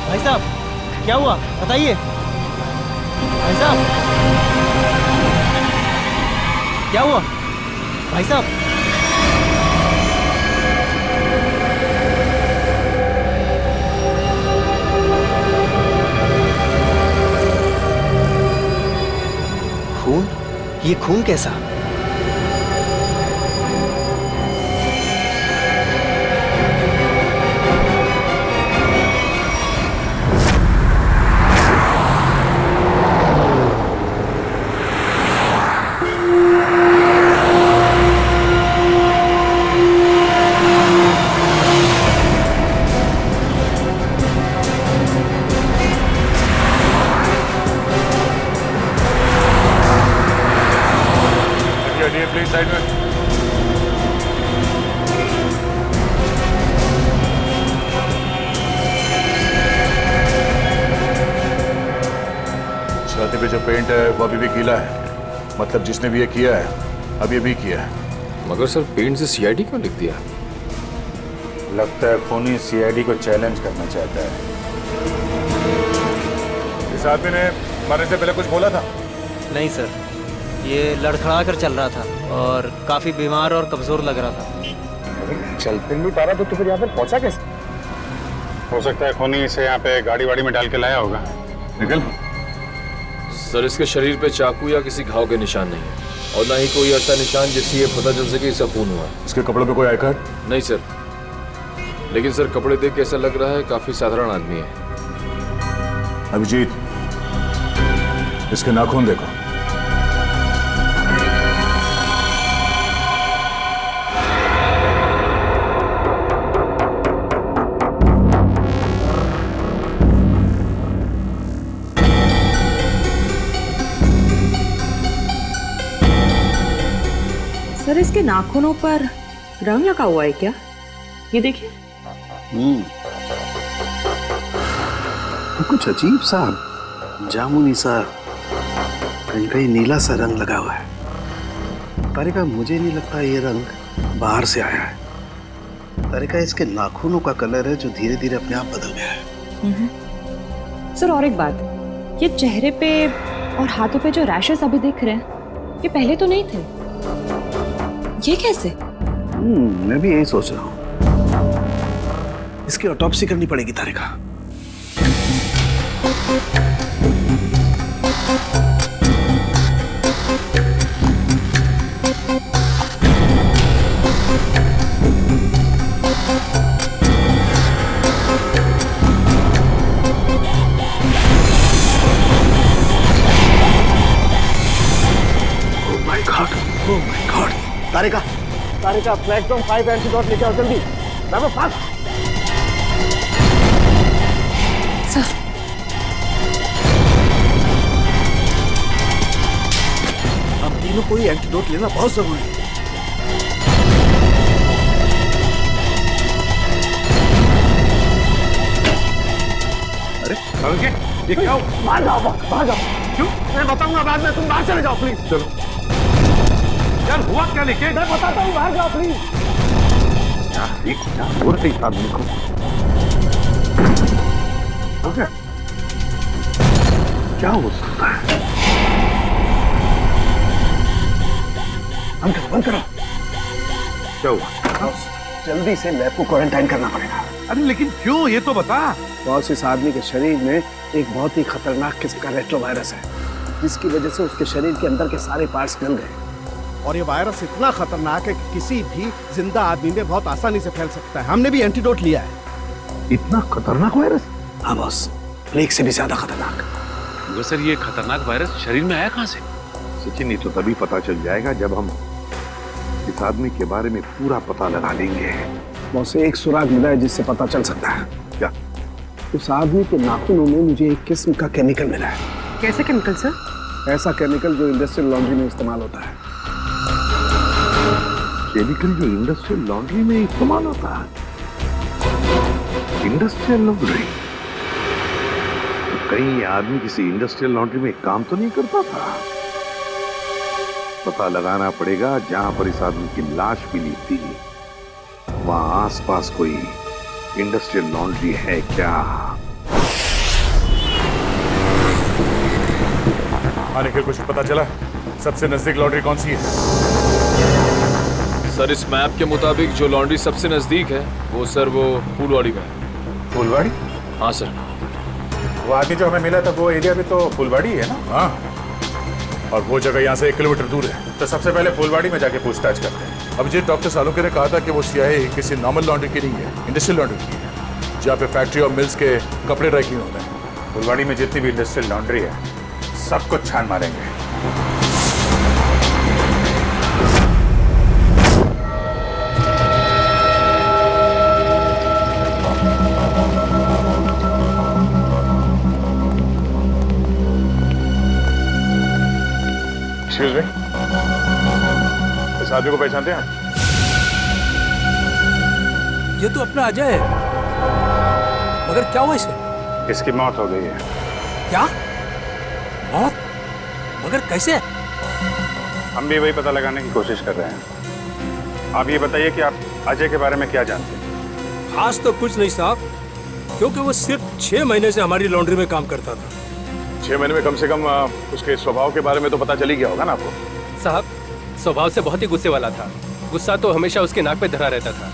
भाई साहब क्या हुआ बताइए। भाई साहब क्या हुआ भाई साहब। खून? ये खून कैसा? प्लीज साइड में। छाती पे जो पेंट है वो अभी भी गीला है, मतलब जिसने भी ये किया है अभी भी किया है। मगर सर पेंट से सीआईडी क्यों लिख दिया? लगता है खूनी सीआईडी को चैलेंज करना चाहता है। इस आदमी ने मरने से पहले कुछ बोला था? नहीं सर, ये लड़खड़ा कर चल रहा था और काफी बीमार और कमजोर लग रहा था। चल फिर नहीं पा रहा तो फिर यहाँ पर पहुंचा कैसे? हो सकता है खूनी इसे यहाँ पे गाड़ी वाड़ी में डाल के लाया होगा। निकल। सर इसके शरीर पे चाकू या किसी घाव के निशान नहीं है और ना ही कोई ऐसा निशान जिससे ये पता चल सके इसका खून हुआ है। इसके कपड़ों पे कोई आई कार्ड? नहीं सर, लेकिन सर कपड़े देख के ऐसा लग रहा है काफी साधारण आदमी है। अभिजीत, इसके नाखून देखो। सर इसके नाखूनों पर रंग लगा हुआ है क्या? ये देखिए। कुछ अजीब सा जामुनी सा, कहीं कहीं नीला सा रंग लगा हुआ है। तारिका मुझे नहीं लगता ये रंग बाहर से आया है। तारिका इसके नाखूनों का कलर है जो धीरे धीरे अपने आप बदल गया है। सर और एक बात, ये चेहरे पे और हाथों पे जो रैशेस अभी दिख रहे हैं ये पहले तो नहीं थे। ये कैसे? मैं भी यही सोच रहा हूँ। इसकी ऑटोप्सी करनी पड़ेगी Tarika. Oh my God. Tarika, Tarika platform 5 antidote लेके आओ जल्दी। बाबा फास्ट। सर हम तीनों को ही एंटीडोट लेना बहुत जरूरी है। अरे ये क्या हो? बाहर जाओ, बाहर जाओ। क्यों? मैं बताऊंगा बाद में, तुम बाहर चले जाओ प्लीज। चलो यार, हुआ क्या लेके? मैं बताता हूँ, बाहर जाओ प्लीज। क्या हो रहा है इस आदमी को? हो गया? क्या हो सकता है? बंद करो, बंद करो। क्या हुआ? जल्दी से लैब को क्वारंटाइन करना पड़ेगा। अरे लेकिन क्यों, ये तो बता। बॉस, इस आदमी के शरीर में एक बहुत ही खतरनाक किस्म का रेट्रोवायरस है, जिसकी वजह से उसके शरीर के अंदर के सारे पार्ट्स गल गए। और ये वायरस इतना खतरनाक है कि किसी भी जिंदा आदमी में बहुत आसानी से फैल सकता है। हमने भी एंटीडोट लिया है। इतना खतरनाक वायरस? हाँ बॉस, प्लेग से भी ज्यादा खतरनाक। मगर सर ये खतरनाक वायरस शरीर में आया कहाँ से? सचिन, ये तो तभी पता चल जाएगा जब हम इस आदमी के बारे में पूरा पता लगा लेंगे। बॉस, एक सुराग मिला है जिससे पता चल सकता है। क्या? उस आदमी के नाखूनों में मुझे एक किस्म का केमिकल मिला है। कैसे केमिकल सर? ऐसा केमिकल जो इंडस्ट्रियल लॉन्ड्री में इस्तेमाल होता है। केमिकल जो इंडस्ट्रियल लॉन्ड्री में इस्तेमाल होता है? Industrial laundry? तो कहीं ये आदमी किसी इंडस्ट्रियल लॉन्ड्री में काम तो नहीं करता था? पता लगाना पड़ेगा जहां पर इस आदमी की लाश मिली थी, वहां आसपास कोई इंडस्ट्रियल लॉन्ड्री है क्या? हाँ निखिल, कुछ पता चला? सबसे नजदीक लॉन्ड्री कौन सी है? सर इस मैप के मुताबिक जो लॉन्ड्री सबसे नजदीक है वो फूलवाड़ी में है। फुलवाड़ी? हाँ सर। वो आदमी जो हमें मिला था वो एरिया भी तो फुलवाड़ी है ना? हाँ, और वो जगह यहाँ से 1 किलोमीटर दूर है। तो सबसे पहले फुलवाड़ी में जाके पूछताछ करते हैं। अब जी डॉक्टर सालुंके ने कहा था कि वो सियाही किसी नॉर्मल लॉन्ड्री की नहीं है, इंडस्ट्रियल लॉन्ड्री की है, जहाँ पे फैक्ट्री और मिल्स के कपड़े ड्राई क्लीन होते हैं। फुलवाड़ी में जितनी भी इंडस्ट्रियल लॉन्ड्री है सब कुछ छान मारेंगे। एक्सक्यूज मी, इस आदमी को पहचानते हैं आप? ये तो अपना अजय है, मगर क्या हुआ इसे? इसकी मौत हो गई है। क्या मौत? मगर कैसे? हम भी वही पता लगाने की कोशिश कर रहे हैं। आप ये बताइए कि आप अजय के बारे में क्या जानते हैं? खास तो कुछ नहीं साहब, क्योंकि वो सिर्फ 6 महीने से हमारी लॉन्ड्री में काम करता था। 6 महीने में कम से कम उसके स्वभाव के बारे में तो पता चल ही गया होगा ना आपको? साहब स्वभाव से बहुत ही गुस्से वाला था। गुस्सा तो हमेशा उसके नाक पे धरा रहता था।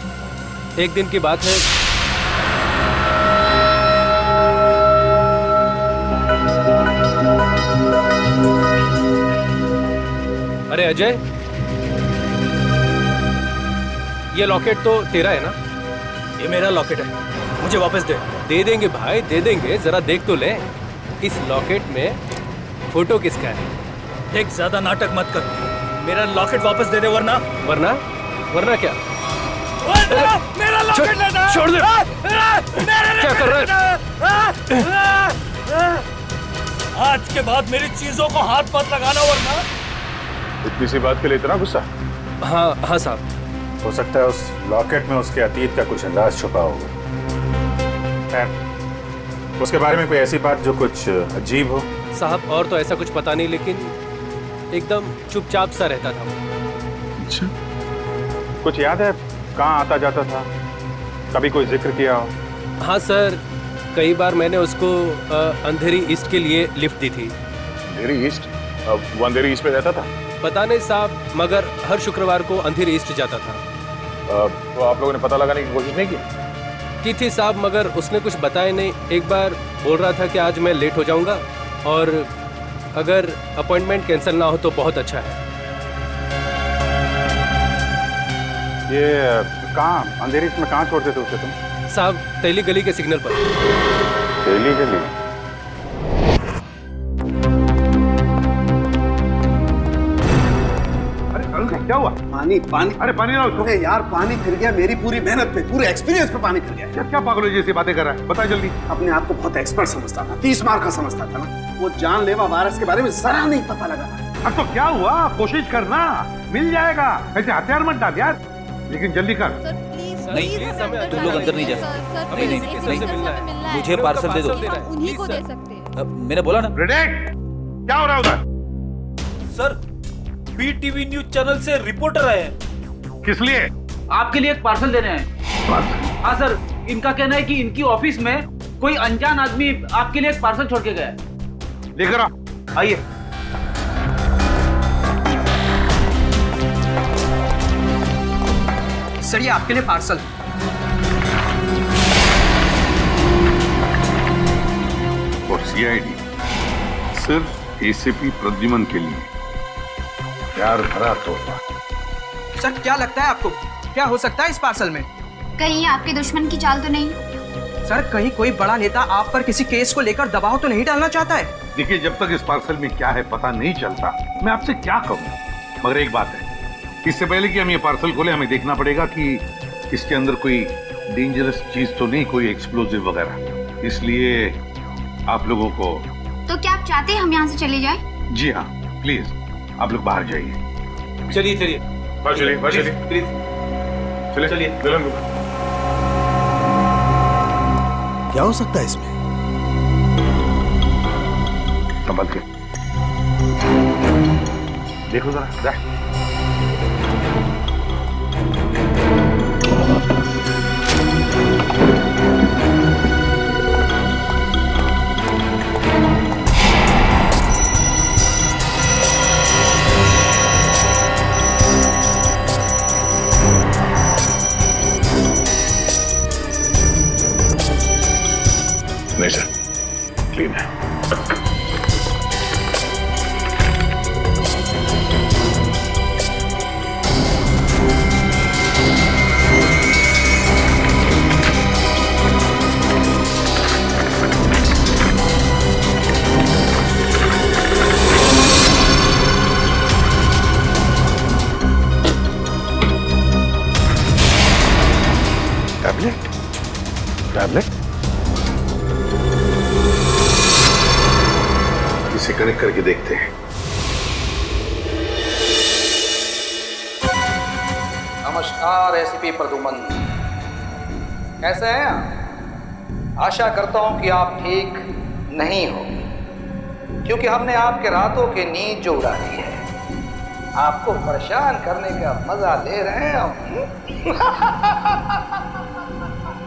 एक दिन की बात है, अरे अजय, ये लॉकेट तो तेरा है ना? ये मेरा लॉकेट है, मुझे वापस दे। दे देंगे भाई, दे देंगे, जरा देख तो ले। इस लॉकेट में फोटो किसका है? देख, ज्यादा नाटक मत कर, मेरा लॉकेट वापस दे दे, वरना वरना क्या? मेरा लॉकेट लेना! छोड़ दे! क्या कर रहा है? आज के बाद मेरी चीजों को हाथ मत लगाना, वरना। इतनी सी बात के लिए इतना गुस्सा? हाँ साहब। हो सकता है उस लॉकेट में उसके अतीत का कुछ अंदाज छुपा होगा। खैर, उसके बारे में कोई ऐसी बात जो कुछ अजीब हो? साहब और तो ऐसा कुछ पता नहीं, लेकिन एकदम चुपचाप सा रहता था। अच्छा, कुछ याद है कहाँ आता जाता था? कभी कोई जिक्र किया हो? हाँ सर, कई बार मैंने उसको अंधेरी ईस्ट के लिए लिफ्ट दी थी। अंधेरी ईस्ट? वो अंधेरी ईस्ट में रहता था? पता नहीं साहब, मगर हर शुक्रवार को अंधेरी ईस्ट जाता था। तो आप लोगों ने पता लगाने की कोशिश नहीं की थी साहब, मगर उसने कुछ बताया नहीं। एक बार बोल रहा था कि आज मैं लेट हो जाऊंगा और अगर अपॉइंटमेंट कैंसिल ना हो तो बहुत अच्छा है। ये कहाँ अंधेरी में कहाँ छोड़ते थे उसे तुम? साहब तेली गली के सिग्नल पर। तेली गली? क्या हुआ? पानी पानी। अरे पानी ना उसको। यार पानी फिर गया, मेरी पूरी मेहनत पे, पूरे एक्सपीरियंस पे पानी फिर गया। यार क्या पागल जैसी बातें कर रहा है? बता जल्दी। अपने आप को बहुत एक्सपर्ट समझता था, 30 मार का समझता था ना। वो जानलेवा वायरस के बारे में जरा नहीं पता लगा। अब तो क्या हुआ? कोशिश करना, मिल जाएगा। ऐसे हथियार मत डाल यार, लेकिन जल्दी कर। नहीं, तुम लोग अंदर नहीं जा सकते। नहीं, मुझे पार्सल दे दो। उन्हीं को दे सकते हैं। मैंने बोला ना। क्या हो रहा है उधर? सर, बीटीवी न्यूज चैनल से रिपोर्टर आए हैं। किस लिए? आपके लिए एक पार्सल देने आए। हाँ सर, इनका कहना है कि इनकी ऑफिस में कोई अनजान आदमी आपके लिए एक पार्सल छोड़ के गया है। लेकर आओ, आइए। सर ये आपके लिए पार्सल। और सीआईडी सिर्फ एसीपी प्रद्युमन के लिए। यार भरा तोहफा। सर क्या लगता है आपको, क्या हो सकता है इस पार्सल में? कहीं आपके दुश्मन की चाल तो नहीं? सर कहीं कोई बड़ा नेता आप पर किसी केस को लेकर दबाव तो नहीं डालना चाहता है? देखिए, जब तक इस पार्सल में क्या है पता नहीं चलता, मैं आपसे क्या कहूँ। मगर एक बात है, इससे पहले कि हम ये पार्सल खोले हमें देखना पड़ेगा कि इसके अंदर कोई डेंजरस चीज तो नहीं, कोई एक्सप्लोजिव वगैरह। इसलिए आप लोगों को। तो क्या आप चाहते हैं हम यहाँ से चले जाएं? जी हाँ, प्लीज आप लोग बाहर जाइए। चलिए चलिए प्लीज चलिए। क्या हो सकता है इसमें? संभल के देखो जरा। क्लीन है। टैबलेट टैबलेट इसे कनेक्ट करके देखते हैं। नमस्कार एसीपी प्रद्युमन, कैसे हैं आप? आशा करता हूं कि आप ठीक नहीं हो, क्योंकि हमने आपके रातों की नींद जो उड़ा दी है, आपको परेशान करने का मजा ले रहे हैं हम।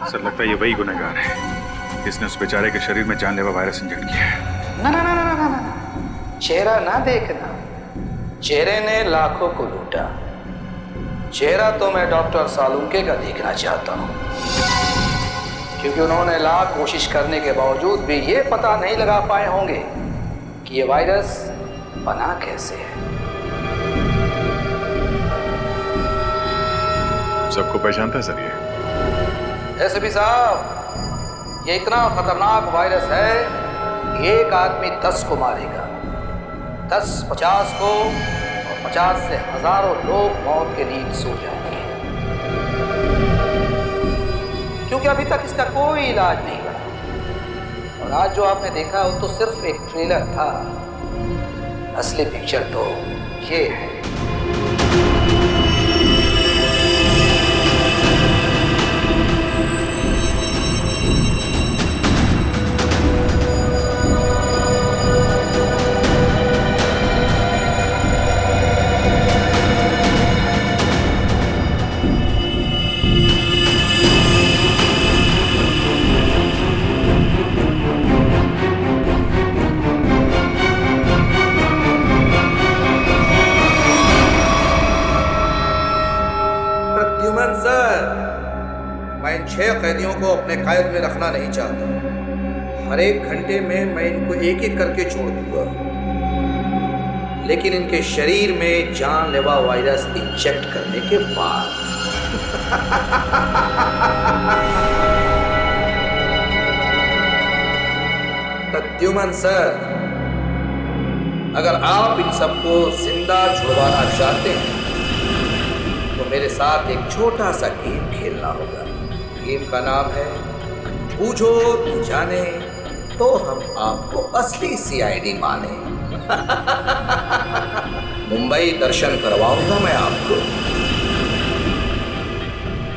सर लगता है ये वही गुनहगार है जिसने उस बेचारे के शरीर में जानलेवा वायरस इंजेक्ट किया है। ना ना ना ना ना ना, चेहरा ना देखना, चेहरे ने लाखों को लूटा। चेहरा तो मैं डॉक्टर सालुंके का देखना चाहता हूँ, क्योंकि उन्होंने लाख कोशिश करने के बावजूद भी ये पता नहीं लगा पाए होंगे कि ये वायरस बना कैसे है। सबको पहचानता है सर ये? एसपी साहब, ये इतना खतरनाक वायरस है कि एक आदमी 10 को मारेगा, 10 50 को, और 50 से हजारों लोग मौत के नींद सो जाएंगे, क्योंकि अभी तक इसका कोई इलाज नहीं बना। और आज जो आपने देखा वो तो सिर्फ एक ट्रेलर था, असली पिक्चर तो ये है। प्रद्युमन सर, मैं इन 6 कैदियों को अपने कैद में रखना नहीं चाहता। हर एक घंटे में मैं इनको एक एक करके छोड़ दूंगा, लेकिन इनके शरीर में जानलेवा वायरस इंजेक्ट करने के बाद। प्रद्युमन सर, अगर आप इन सबको जिंदा छुड़वाना चाहते हैं तो मेरे साथ एक छोटा सा गेम खेलना होगा। गेम का नाम है बूझो तू जाने, तो हम आपको असली सीआईडी माने। मुंबई दर्शन करवाऊंगा मैं आपको।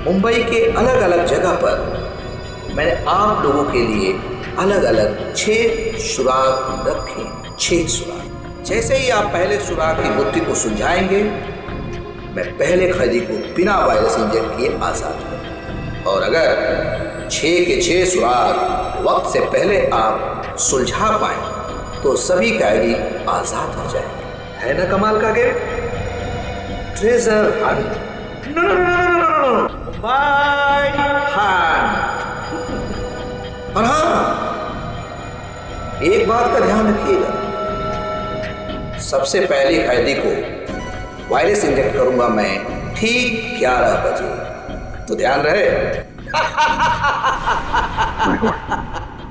मुंबई के अलग अलग जगह पर मैंने आप लोगों के लिए अलग अलग 6 सुराग रखे। 6 सुराग। जैसे ही आप पहले सुराग की गुत्थी को सुलझाएंगे, मैं पहले कैदी को बिना वायरस इंजेक्ट किए आजाद करूं। और अगर 6 के 6 सुराग वक्त से पहले आप सुलझा पाए तो सभी कैदी आजाद हो जाएंगे। है ना कमाल का game? Treasure Hunt. By hand. और हाँ, एक बात का ध्यान रखिएगा, सबसे पहले कैदी को वायरस इंजेक्ट करूंगा मैं ठीक 11 बजे, तो ध्यान रहे।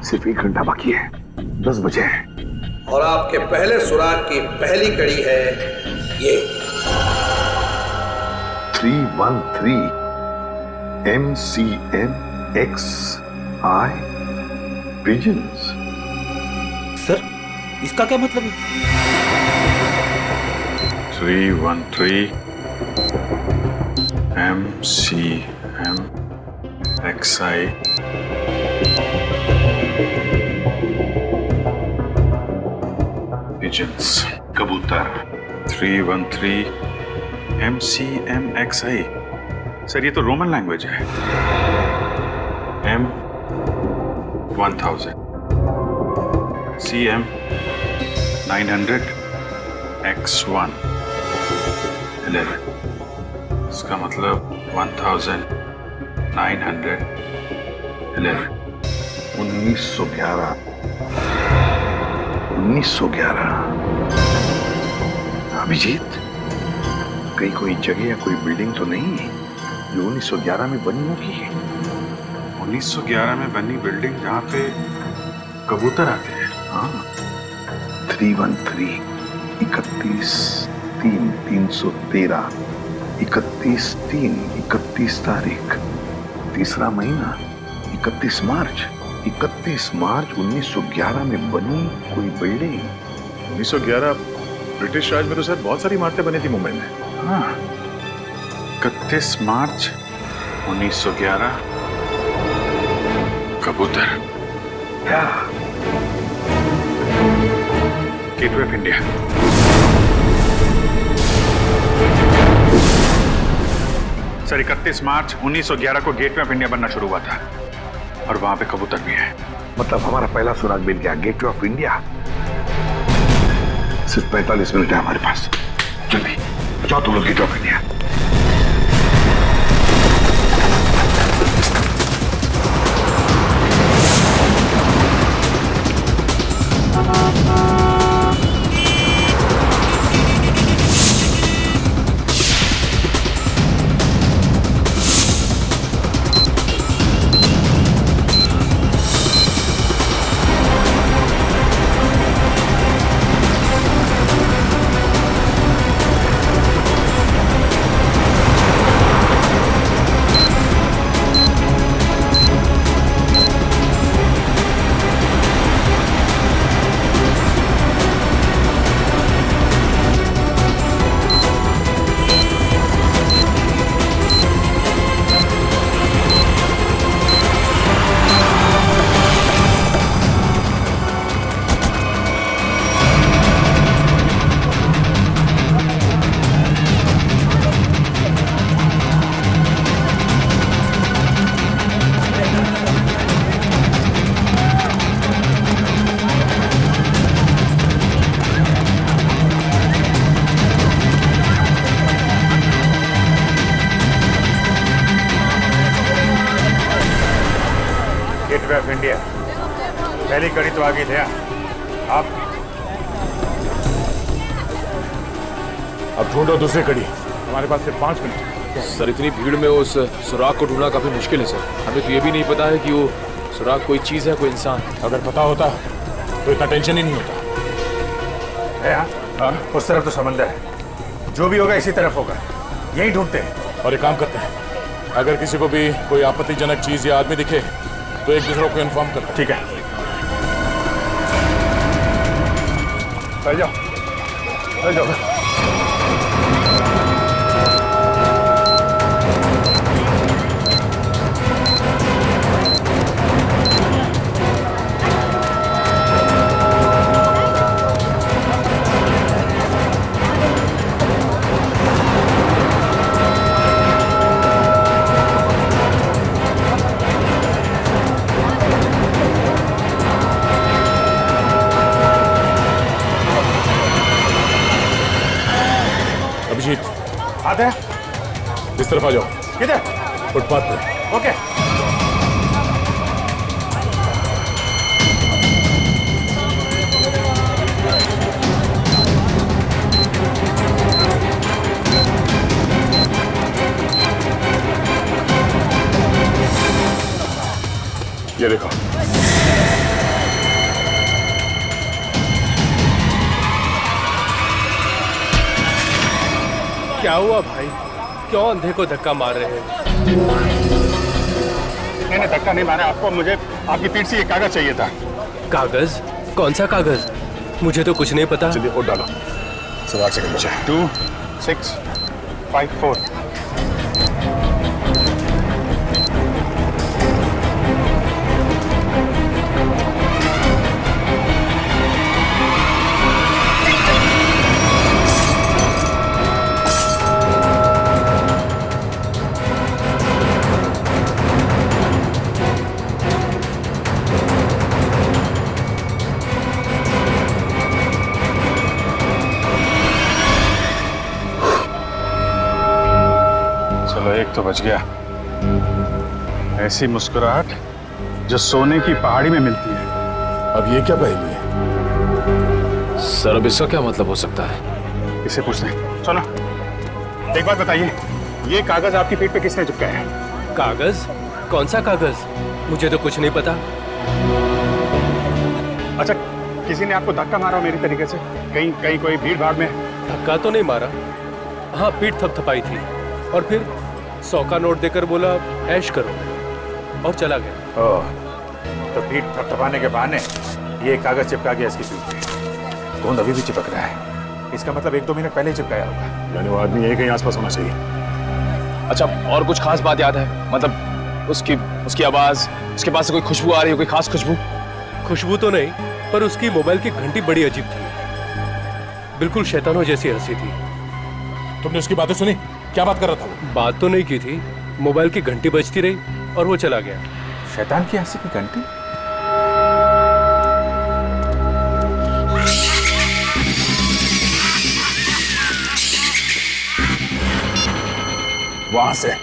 सिर्फ 1 घंटा बाकी है, 10 बजे है। और आपके पहले सुराग की पहली कड़ी है ये 313 MCMXI पिजन्स। सर, इसका क्या मतलब है? 313 MCMXI पिजन्स, कबूतर। 313 MCMXI। सर ये तो रोमन लैंग्वेज है। M1000 CM 900 X1 11। इसका मतलब 1911 1911। 1911। अभिजीत, कहीं कोई जगह या कोई बिल्डिंग तो नहीं है जो 1911 में बनी होगी? 1911 में बनी बिल्डिंग जहाँ पे कबूतर आते हैं। हाँ, 313, 31/3/313, 31/3/31 तारीख, तीसरा महीना, 31 मार्च। 31 मार्च 1911 में बनी कोई बिल्डिंग। 1911 ब्रिटिश राज में तो सर बहुत सारी इमारतें बनी थी मुंबई में। हाँ, 31 मार्च 1911, कबूतर। क्या? Gateway of India. सर 31 मार्च 1911 को गेटवे ऑफ इंडिया बनना शुरू हुआ था और वहां पे कबूतर भी है। मतलब हमारा पहला सुराग मिल गया, गेटवे ऑफ इंडिया। सिर्फ 45 मिनट है हमारे पास, जल्दी जाओ तुम लोग gateway of India. Gateway of India, पहली कड़ी तो आगे थे आप। अब ढूंढो दूसरी कड़ी, हमारे पास सिर्फ 5 मिनट। सर इतनी भीड़ में उस सुराग को ढूंढना काफी मुश्किल है सर। हमें तो ये भी नहीं पता है कि वो सुराग कोई चीज है, कोई इंसान। अगर पता होता तो इतना टेंशन ही नहीं होता है। हाँ, उस तरफ तो समंदर है, जो भी होगा इसी तरफ होगा, यही ढूंढते हैं। और एक काम करते हैं, अगर किसी को भी कोई आपत्तिजनक चीज या आदमी दिखे तो एक दूसरे को इन्फॉर्म करते हैं। ठीक है, चल जाओ, चल जाओ। अभिजीत, आते हैं, इस तरफ आ जाओ। किधर? फुटपाथ पे। ओके। ये देखो, क्या हुआ भाई? क्यों अंधे को धक्का मार रहे हैं? मैंने धक्का नहीं मारा आपको, मुझे आपकी पीठ से ये कागज चाहिए था। कागज? कौन सा कागज? मुझे तो कुछ नहीं पता। चलिए और डालो, सवाल से मुझे 2654। एक तो बच गया। ऐसी मुस्कुराहट जो सोने की पहाड़ी में मिलती है। अब ये क्या पहेली है? सर अब इसका क्या मतलब हो सकता है? इससे पूछते हैं। चलो एक बात बताइए, ये कागज आपकी पीठ पे किसने चिपकाया है? कागज? कौन सा कागज? मुझे तो कुछ नहीं पता। अच्छा, किसी ने आपको धक्का मारा मेरी तरीके से? कहीं कहीं कोई भीड़ भाड़ में? धक्का तो नहीं मारा, हाँ पीठ थपथपाई थी और फिर 100 का नोट देकर बोला ऐश करो और चला गया। ओह, तो पीठ थपथपाने के बहाने ये कागज चिपका गया इसकी पीठ पे। गोंद अभी भी चिपक रहा है, इसका मतलब 1-2 मिनट पहले चिपकाया होगा। यानी वो आदमी यही कहीं आसपास होना चाहिए। अच्छा, और कुछ खास बात याद है? मतलब उसकी आवाज, उसके पास से कोई खुशबू आ रही हो, कोई खास खुशबू? खुशबू तो नहीं, पर उसकी मोबाइल की घंटी बड़ी अजीब थी, बिल्कुल शैतानों जैसी हंसी थी। तुमने उसकी बातें सुनी? क्या बात कर रहा था वो? बात तो नहीं की थी, मोबाइल की घंटी बजती रही और वो चला गया। शैतान की हंसी की घंटी? वहां से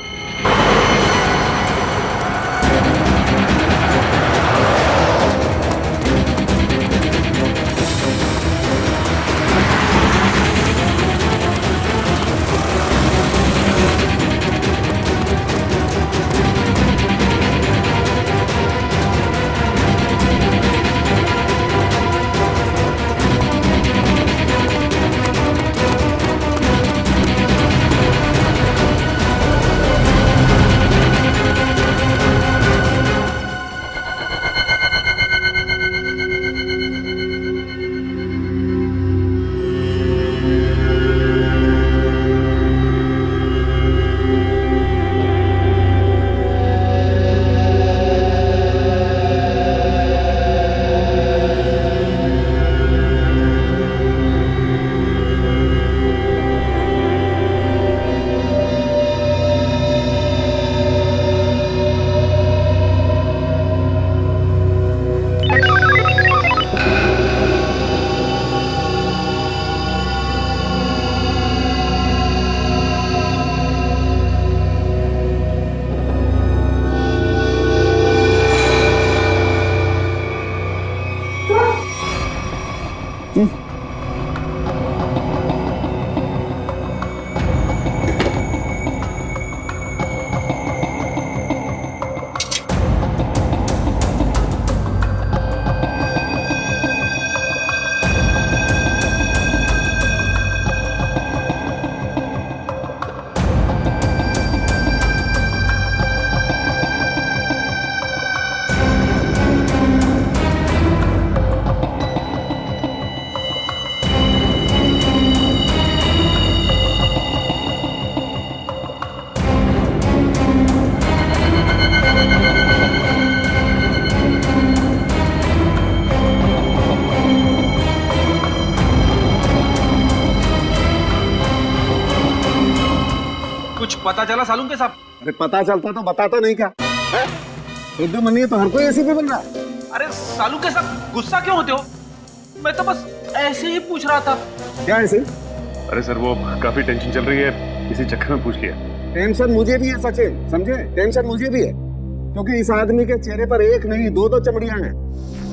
कुछ पता चला सालून के साहब? अरे पता चलता तो बताता नहीं क्या? एकदम मनी तो हर कोई ऐसे भी बन रहा है। अरे सालू के साथ गुस्सा क्यों होते हो? मैं तो बस ऐसे ही पूछ रहा था। क्या ऐसे? अरे सर, वो काफी टेंशन चल रही है, इसी चक्कर में पूछ लिया। टेंशन मुझे भी है सचिन, समझे? टेंशन मुझे भी है, क्योंकि इस आदमी के चेहरे पर एक नहीं 2-2 चमड़ियां हैं।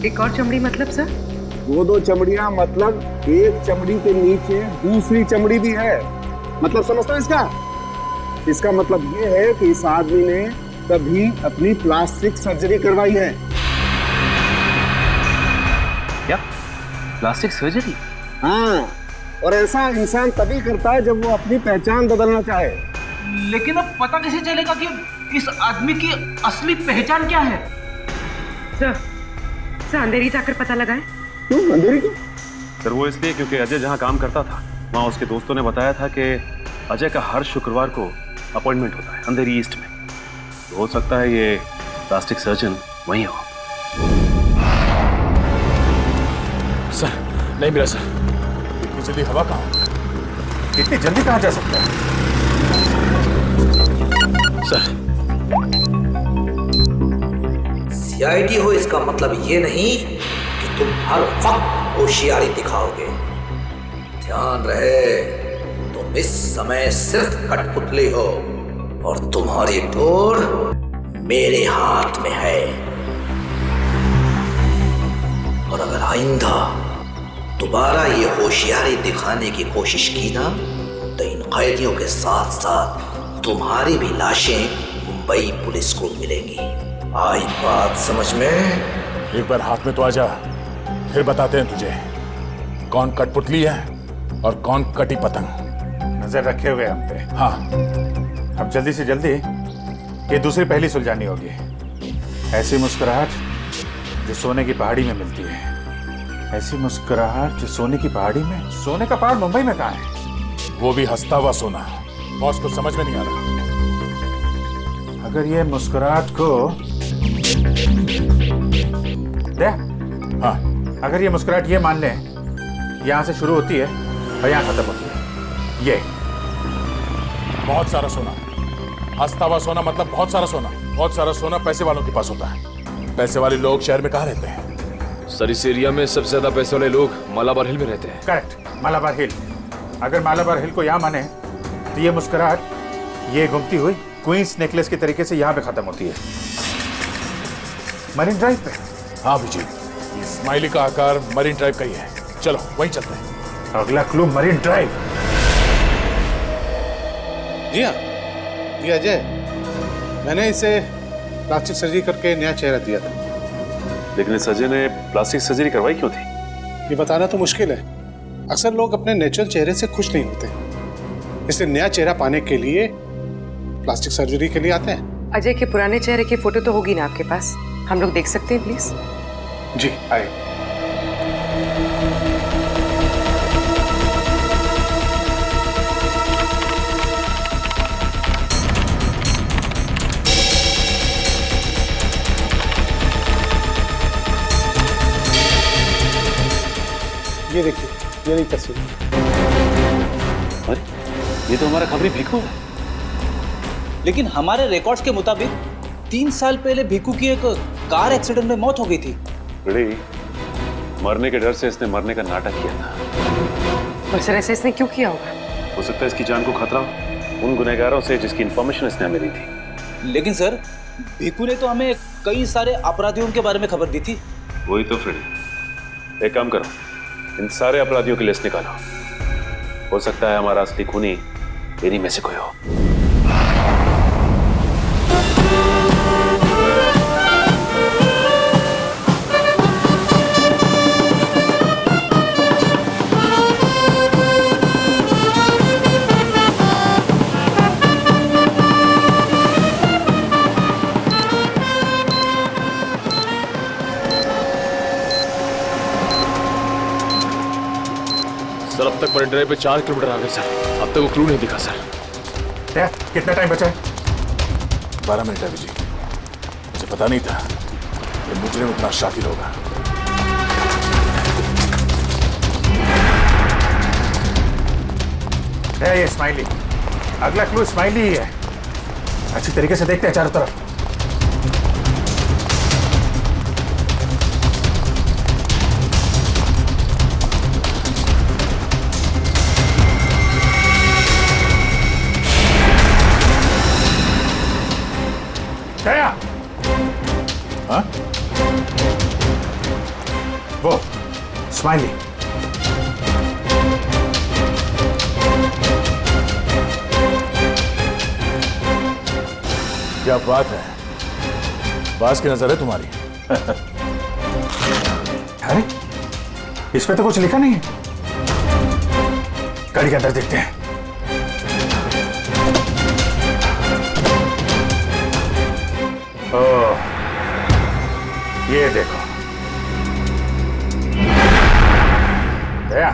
एक और चमड़ी मतलब सर? 2-2 चमड़ियां मतलब एक चमड़ी के नीचे दूसरी चमड़ी भी है। मतलब समझते हो इसका? इसका मतलब ये है कि इस आदमी ने कभी अपनी प्लास्टिक सर्जरी करवाई है। क्या? Plastic surgery? हाँ, और ऐसा इंसान तभी करता है जब वो अपनी पहचान बदलना चाहे। लेकिन अब पता कैसे चलेगा कि इस आदमी की असली पहचान क्या है? सर अंधेरी जाकर पता लगाए। क्यों अंधेरी क्यों? सर वो इसलिए क्योंकि अजय जहाँ काम करता था वहाँ उसके दोस्तों ने बताया था कि अजय का हर शुक्रवार को अपॉइंटमेंट होता है अंधेरी ईस्ट में। तो हो सकता है ये प्लास्टिक सर्जन वहीं हो। सर नहीं मिला सर। इतनी जल्दी हवा कहाँ? इतनी जल्दी कहाँ जा सकता है? सर सीआईडी हो इसका मतलब ये नहीं कि तुम हर वक्त होशियारी दिखाओगे। ध्यान रहे, तुम इस समय सिर्फ कठपुतली हो और तुम्हारी डोर मेरे हाथ में है। और अगर आइंदा दोबारा ये होशियारी दिखाने की कोशिश की ना तो इन कैदियों के साथ साथ तुम्हारी भी लाशें मुंबई पुलिस को मिलेंगी। आई बात समझ में? एक बार हाथ में तो आ जा, फिर बताते हैं तुझे कौन कठपुतली है और कौन कटी पतंग। नजर रखे हुए हम पे। हाँ, अब जल्दी से जल्दी ये दूसरी पहली सुलझानी होगी। ऐसी मुस्कुराहट जो सोने की पहाड़ी में मिलती है, ऐसी मुस्कुराहट जो सोने की पहाड़ी में। सोने का पहाड़ मुंबई में कहाँ है? वो भी हंसता हुआ सोना। बॉस को समझ में नहीं आ रहा। अगर ये मुस्कुराहट को दे, हाँ, अगर ये मुस्कुराहट ये मान ले यहां से शुरू होती है और यहां खत्म होती है, ये बहुत सारा सोना। हंसता हुआ सोना मतलब बहुत सारा सोना। बहुत सारा सोना पैसे वालों के पास होता है। पैसे वाले लोग शहर में कहाँ रहते हैं? सर इस एरिया में सबसे ज्यादा पैसे वाले लोग मालाबार हिल में रहते हैं। करेक्ट, मालाबार हिल। अगर मालाबार हिल को यहाँ माने तो ये मुस्कुराहट ये घूमती हुई क्वींस नेकलेस के तरीके से यहाँ पे खत्म होती है, मरीन ड्राइव पे। हाँ विजय, स्माइली का आकार मरीन ड्राइव का ही है। चलो वहीं चलते हैं। अगला क्लू मरीन ड्राइव। जी हाँ, ये अजय, मैंने इसे प्लास्टिक सर्जरी करके नया चेहरा दिया था। लेकिन इस अजय ने प्लास्टिक सर्जरी करवाई क्यों थी? ये बताना तो मुश्किल है। अक्सर लोग अपने नेचुरल चेहरे से खुश नहीं होते, इसलिए नया चेहरा पाने के लिए प्लास्टिक सर्जरी के लिए आते हैं। अजय के पुराने चेहरे की फोटो तो होगी ना आपके पास? हम लोग देख सकते हैं प्लीज? जी आए। ये देखिए, ये नहीं तस्वीर। अरे ये तो हमारा खबरी भिक्कू है। लेकिन हमारे रिकॉर्ड्स के मुताबिक 3 साल पहले भिक्कू की एक कार एक्सीडेंट में मौत हो गई थी। बड़ी मरने के डर से इसने मरने का नाटक किया था। और सर ऐसे इसने क्यों किया होगा? हो सकता है इसकी जान को खतरा हो उन गुनहगारों से जिसकी इन्फॉर्मेशन इसने हमें दी थी। लेकिन सर भिक्कू ने तो हमें कई सारे अपराधियों के बारे में खबर दी थी। वही तो फ्रेडी, एक काम करो, इन सारे अपराधियों की लिस्ट निकालो। हो सकता है हमारा असली खूनी इन्हीं में से कोई हो। सर अब तक मरीन ड्राइव पे 4 किलोमीटर आ गए सर। अब तक वो क्लू नहीं दिखा सर। कितना टाइम बचा है? 12 मिनट है विजय। मुझे पता नहीं था कि मुजरिम इतना शातिर होगा। है ये स्माइली। अगला क्लू स्माइली ही है। अच्छी तरीके से देखते हैं चारों तरफ। गया। हाँ? वो स्माइली। क्या बात है, बास की नजर है तुम्हारी। अरे इस पे तो कुछ लिखा नहीं है। गाड़ी के अंदर देखते हैं। ओह, ये देखो। दया,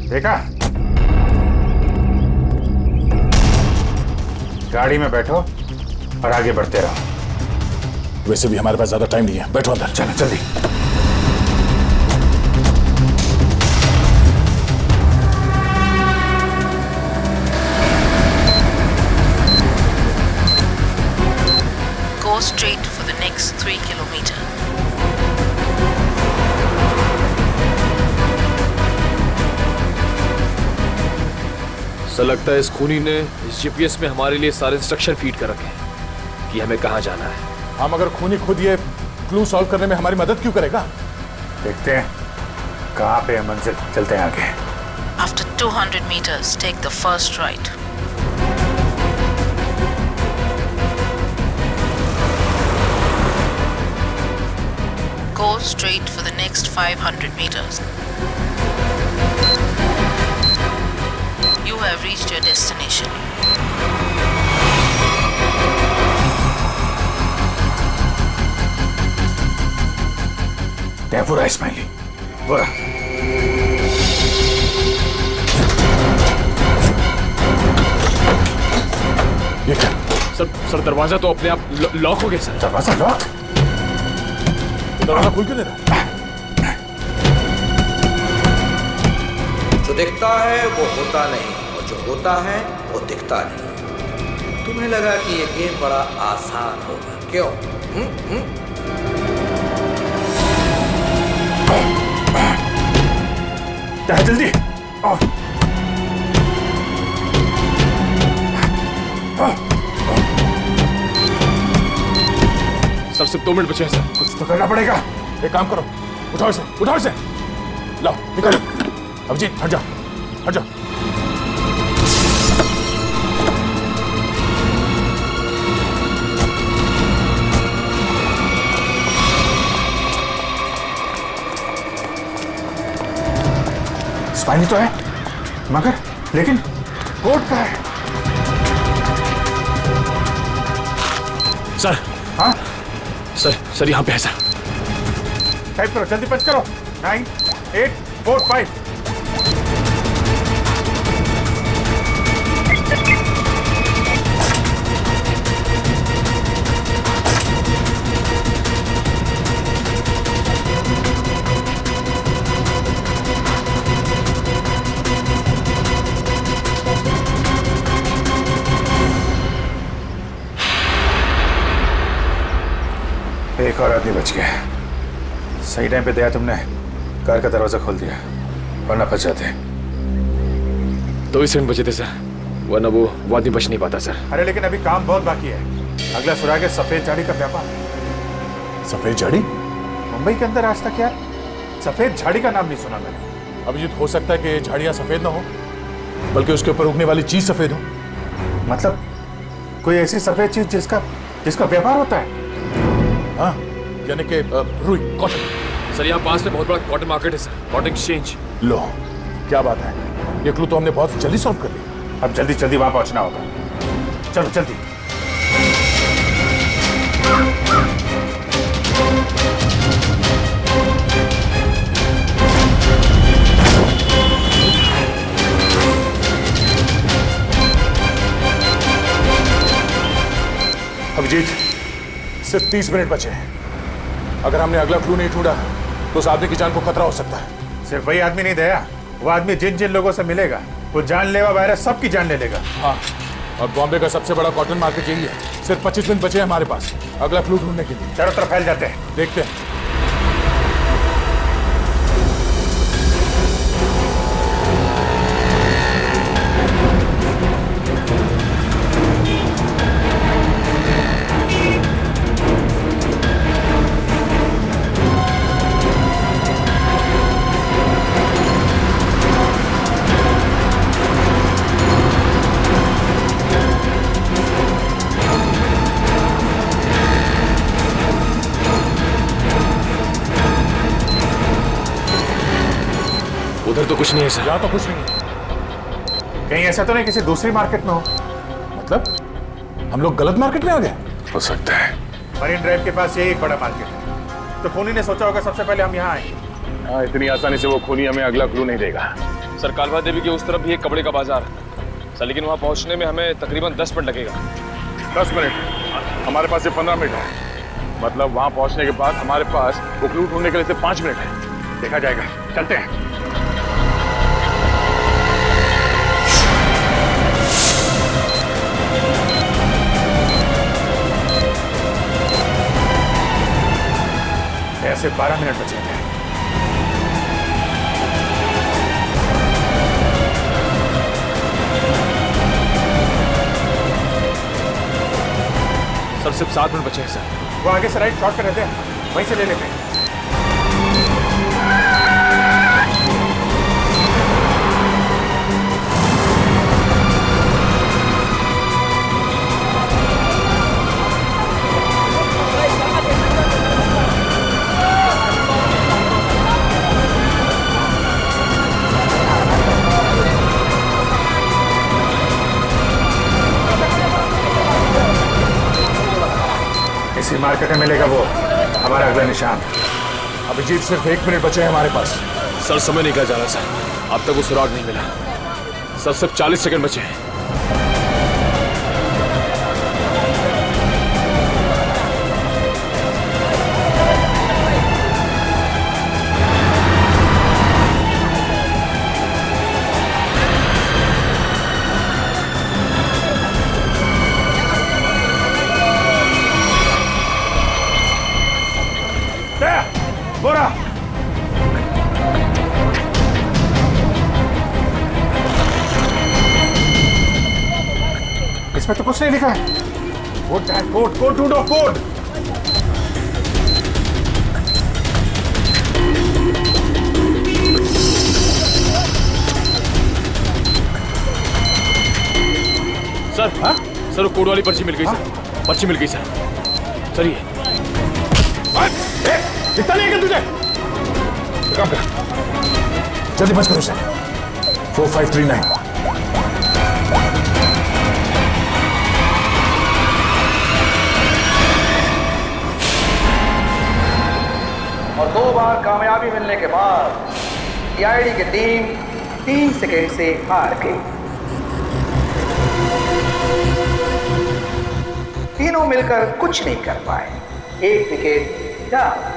देखा? गाड़ी में बैठो और आगे बढ़ते रहो। वैसे भी हमारे पास ज्यादा टाइम नहीं है, बैठो अंदर। चलो जल्दी। Go straight for the next 3 kilometers. Sir लगता है इस खूनी ने इस जीपीएस में हमारे लिए सारे इंस्ट्रक्शन फीड कर रखे हैं कि हमें कहाँ जाना है। हम अगर खूनी खुद ये क्लू सॉल्व करने में हमारी मदद क्यों करेगा? देखते हैं कहाँ पे है मंजिल? चलते हैं आगे। After 200 meters, take the first right. Go straight for the next 500 meters. You have reached your destination. क्या पूरा इस्माइली? पूरा। ये क्या? सर दरवाजा तो अपने आप लॉक हो गया सर। दरवाजा लॉक? दरवाजा खुल क्यों नहीं रहा? जो दिखता है वो होता नहीं और जो होता है वो दिखता नहीं। तुम्हें लगा कि ये गेम बड़ा आसान होगा, क्यों? जल्दी। सर सिर्फ 2 मिनट बचे हैं सर। कुछ तो करना पड़ेगा। एक काम करो, उठाओ इसे, लाओ निकलो। अभिजीत हट जाओ। स्पाइनी तो है, मगर लेकिन कोट का है। सर। हाँ सर यहाँ पे है सर। टाइप करो, जल्दी पंच करो। 9, 8, 4, 5। एक और आदमी बच गया। सही टाइम पे दया तुमने कार का दरवाजा खोल दिया, वरना फंस जाते। 2 सेकंड बचे थे सर, वरना वो आदमी बच नहीं पाता सर। अरे लेकिन अभी काम बहुत बाकी है। अगला सुराग है सफेद झाड़ी का व्यापार। सफेद झाड़ी? मुंबई के अंदर आज तक यार सफेद झाड़ी का नाम नहीं सुना मैंने। अभिजीत हो सकता है कि झाड़ियां सफेद ना हो, बल्कि उसके ऊपर उगने वाली चीज सफेद हो। मतलब कोई ऐसी सफेद चीज जिसका व्यापार होता है? हाँ, यानी कि रुई, कॉटन। सर यहाँ पास में बहुत बड़ा कॉटन मार्केट है सर, कॉटन एक्सचेंज। लो क्या बात है, ये क्लू तो हमने बहुत जल्दी सॉल्व कर लिया। अब जल्दी वहां पहुंचना होगा। चलो जल्दी। अभिजीत सिर्फ 30 मिनट बचे हैं। अगर हमने अगला क्लू नहीं ढूंढा तो उस आदमी की जान को खतरा हो सकता है। सिर्फ वही आदमी नहीं दया, वो आदमी जिन लोगों से मिलेगा वो जानलेवा वायरस सबकी जान ले लेगा। हाँ, और बॉम्बे का सबसे बड़ा कॉटन मार्केट यही है। सिर्फ 25 मिनट बचे हैं हमारे पास अगला क्लू ढूंढने के लिए। चारों तरफ फैल जाते हैं, देखते हैं। उधर तो कुछ नहीं है सर। यहाँ तो कुछ नहीं है। कहीं ऐसा तो नहीं किसी दूसरी मार्केट में हो? मतलब हम लोग गलत मार्केट में आ गए? हो सकता है। मरीन ड्राइव के पास यही एक बड़ा मार्केट है, तो खूनी ने सोचा होगा सबसे पहले हम यहाँ आएंगे। हाँ, इतनी आसानी से वो खूनी हमें अगला क्लू नहीं देगा। सर कालवा देवी के उस तरफ भी एक कपड़े का बाजार है सर, लेकिन वहाँ पहुँचने में हमें तकरीबन 10 मिनट लगेगा। 10 मिनट? हमारे पास सिर्फ 15 मिनट है। मतलब वहाँ पहुँचने के बाद हमारे पास वो क्लू ढूंढने के लिए सिर्फ 5 मिनट है। देखा जाएगा, चलते हैं। ऐसे 12 मिनट बचे थे। सर सिर्फ 7 मिनट बचे हैं सर। वो आगे से राइट शॉर्ट कर रहते हैं, वहीं से ले लेते हैं। कहाँ मिलेगा वो हमारा अगला निशान? अभिजीत, सिर्फ 1 मिनट बचे हैं हमारे पास। सर समय निकल जा रहा सर, अब तक वो सुराग नहीं मिला सर, सिर्फ 40 सेकंड बचे हैं। बोरा इसमें तो कुछ नहीं लिखा है। कोड कोड ढूंढो, कोड। सर हाँ सर, वो कोड वाली पर्ची मिल गई सर, पर्ची मिल गई सर। सर ये कितना लेगा तुझे? काम कर, जल्दी बंद करो सर। 4539। और 2 बार कामयाबी मिलने के बाद सीआईडी की टीम 3 सेकेंड से हार गई। तीनों मिलकर कुछ नहीं कर पाए, 1 विकेट डाउन।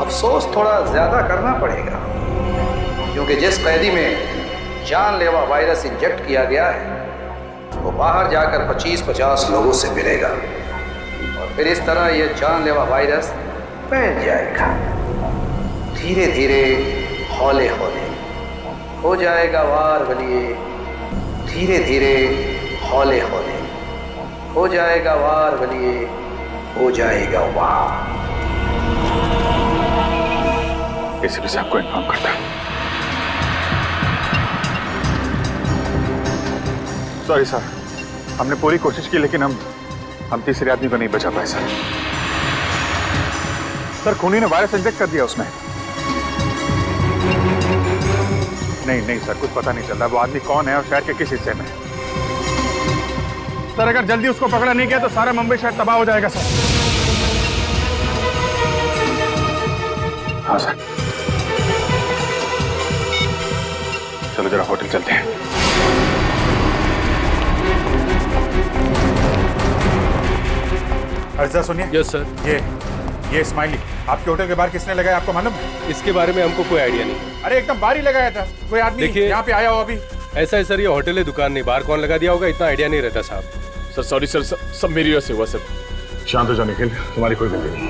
अफसोस थोड़ा ज्यादा करना पड़ेगा, क्योंकि जिस कैदी में जानलेवा वायरस इंजेक्ट किया गया है वो बाहर जाकर 25-50 लोगों से मिलेगा और फिर इस तरह ये जानलेवा वायरस फैल जाएगा। धीरे धीरे हौले हौले हो जाएगा वार बलिए, धीरे धीरे हौले हौले हो जाएगा वार बलिए, हो जाएगा वार। एसीपी साहब को इन्फॉर्म करता हूं। सॉरी सर, हमने पूरी कोशिश की लेकिन हम तीसरे आदमी को नहीं बचा पाए सर। सर खूनी ने वायरस इंजेक्ट कर दिया उसमें। नहीं सर, कुछ पता नहीं चल रहा वो आदमी कौन है और शहर के किस हिस्से में। सर अगर जल्दी उसको पकड़ा नहीं गया तो सारा मुंबई शहर तबाह हो जाएगा सर। हाँ सर, चलो जरा होटल चलते हैं। अर्जा सुनिए। Yes sir. ये स्माइली आपके होटल के बाहर किसने लगाया, आपको मालूम है? इसके बारे में हमको कोई आइडिया नहीं। अरे एकदम बाहर ही लगाया था, कोई आदमी यहाँ पे आया हो अभी? ऐसा है सर, ये होटल है, दुकान नहीं, बाहर कौन लगा दिया होगा इतना आइडिया नहीं रहता साहब। सर सॉरी सर, सब मेरी वजह से हुआ सर। शांत हो जाओ निखिल, तुम्हारी कोई गलती नहीं।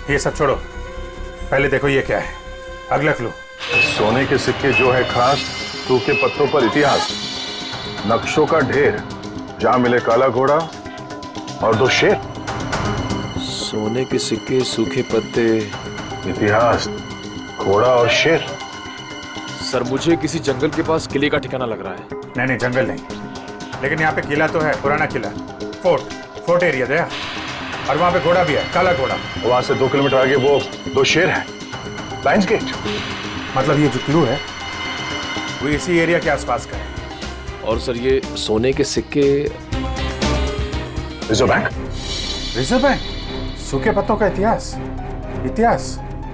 ये सब छोड़ो, पहले देखो ये क्या है, अगला क्लू। सोने के सिक्के जो है खास, सूखे पत्तों पर इतिहास, नक्शों का ढेर, जहां मिले काला घोड़ा और 2 शेर। सोने के सिक्के, सूखे पत्ते, इतिहास, घोड़ा और शेर। सर मुझे किसी जंगल के पास किले का ठिकाना लग रहा है। नहीं जंगल नहीं, लेकिन यहाँ पे किला तो है, पुराना किला, फोर्ट एरिया दया, और वहाँ पे घोड़ा भी है, काला घोड़ा। वहां से 2 किलोमीटर आगे वो 2 शेर है, लाइन्स गेट। मतलब ये जो क्लू है वो इसी एरिया के आसपास का है। और सर ये सोने के सिक्के, रिजर्व बैंक। रिजर्व बैंक, सूखे पत्तों का इतिहास,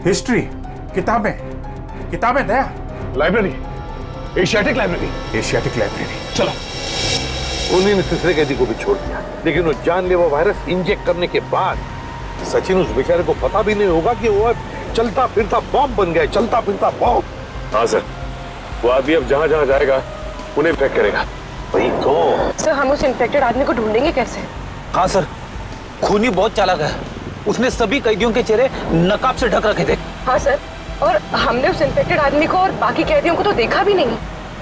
हिस्ट्री, किताबें दया, लाइब्रेरी, एशियाटिक लाइब्रेरी। चलो, उन्हीं ने तीसरे कैदी को भी छोड़ दिया, लेकिन वो जानलेवा वायरस इंजेक्ट करने के बाद सचिन उस बेचारे को पता भी नहीं होगा कि वो चलता फिरता बॉम्ब बन गया, चलता फिरता बॉम्ब। हाँ सर, वो आदमी अब जहाँ जहाँ जाएगा उन्हें इन्फेक्ट करेगा। वही तो सर, हम उस इन्फेक्टेड आदमी को ढूंढेंगे कैसे? हाँ सर, खूनी बहुत चालाक है, उसने सभी कैदियों के चेहरे नकाब से ढक रखे थे। हाँ सर, और हमने उस इन्फेक्टेड आदमी को और बाकी कैदियों को तो देखा भी नहीं।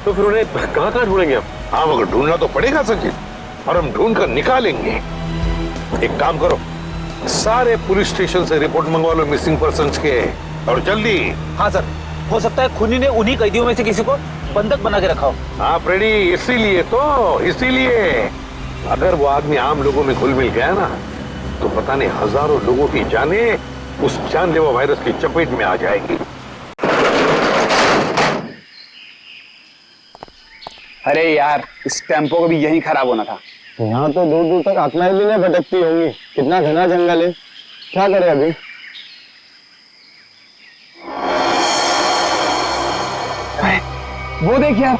तो फिर उन्हें कहाँ कहाँ ढूंढेंगे हम? हाँ मगर ढूंढना तो पड़ेगा सचिन, और हम ढूंढ कर निकालेंगे। एक काम करो, सारे पुलिस स्टेशन से रिपोर्ट मंगवा लो मिसिंग पर्सन्स के, और जल्दी। हाँ सर, हो सकता है खूनी ने उन्हीं कैदियों में से किसी को बंधक बना के रखा हो। हाँ फ्रेडी, इसीलिए अगर वो आदमी आम लोगों में घुल मिल गया ना, तो पता नहीं हजारों लोगों की जानें उस जानलेवा वायरस की चपेट में आ जाएगी। अरे यार, इस टेम्पो को भी यही खराब होना था। यहाँ तो दूर दूर तक आत्माएं भी नहीं भटकती होंगी, कितना घना जंगल है। क्या करें अभी? वो देखिए आप।